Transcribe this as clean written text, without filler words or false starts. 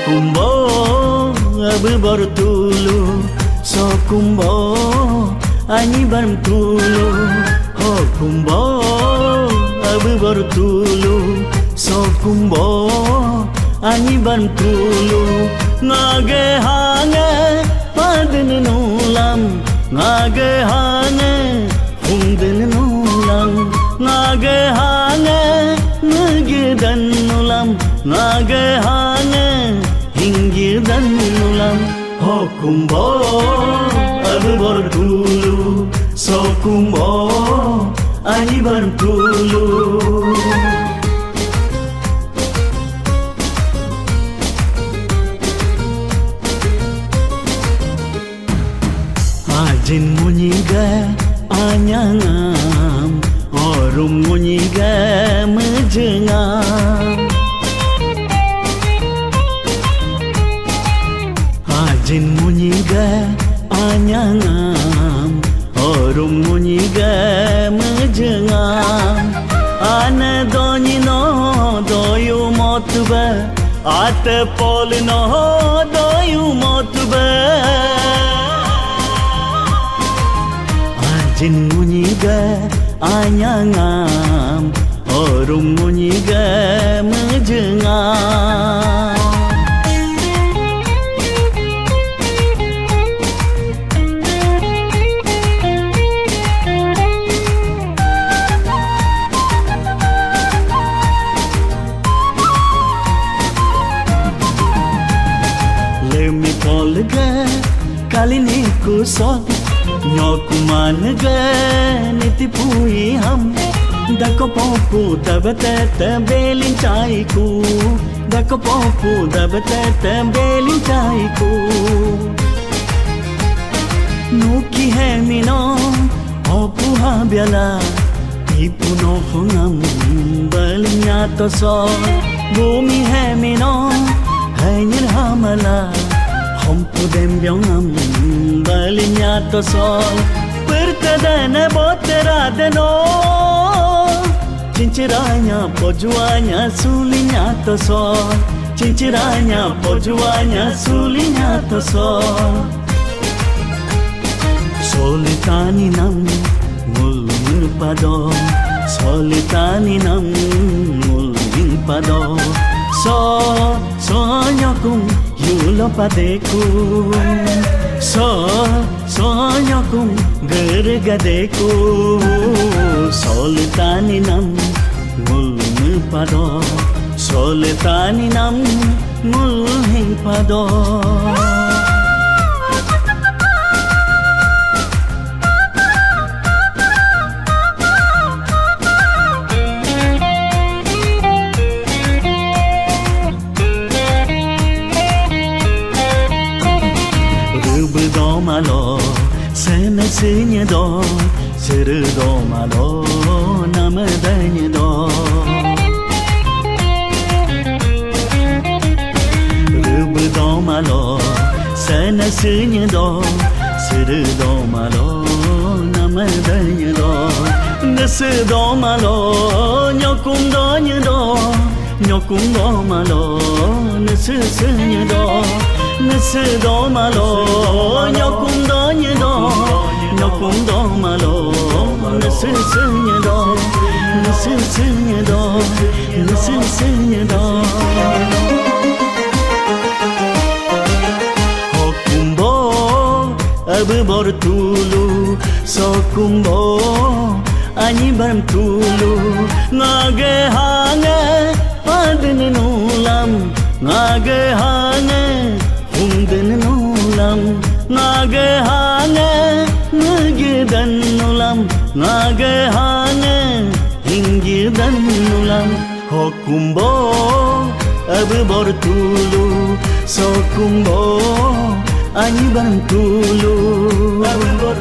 Kumbo abu bertulu so kumbo ani bertulu ho kumbo abu bertulu so kumbo ani bertulu ngage hange padin nulam ngage hange hundin nulam ngage hange ngedan nulam ngage hange dan nulam ho kumbo abu bertulu so kumbo ani bertulu ajin munyiga anyangam orum munyiga mejengam Jin munyiga anyangam orum munyiga mejengam ane doni no doyu motba ate pol no doyu motba Jin munyiga anyangam orum munyiga mejengam Kalini kusol nyokuman ge niti pui ham dako popu dabate belin chai ku dako popu dabate belin chai ku nuki hai mino opuha biala ipuno hongam balinya to so bumi hai mino hai nirhamala Hompu dem byongam balinya to sol pertadana botera deno cinciranya pojuanya sulinya to sol cinciranya pojuanya sulinya to sol solitani nam mulmul pado solitani nam mulmul pado sonyakum yulo padeku sonyakum gergadeku solitani nam mulmul pado solitani nam mulhin pado malo sena sinya do sir do malo namadanya do rub do malo sena sinya do sir do malo namadanya do nas do malo nyokum do nya do nyokum do malo nas sinya do nas do malo nyokum do nya do nyokum do malo nas sinya do nas sinya do nas sinya do ho kumbo abu bertulu so kumbo ani bertulu ngage hange padin nulam ngage hange hundin nulam ngage hange ngedan nulam ngage hange hinggidan nulam ho kumbo Abor tulu Sokumbo Anyi bantulu Abor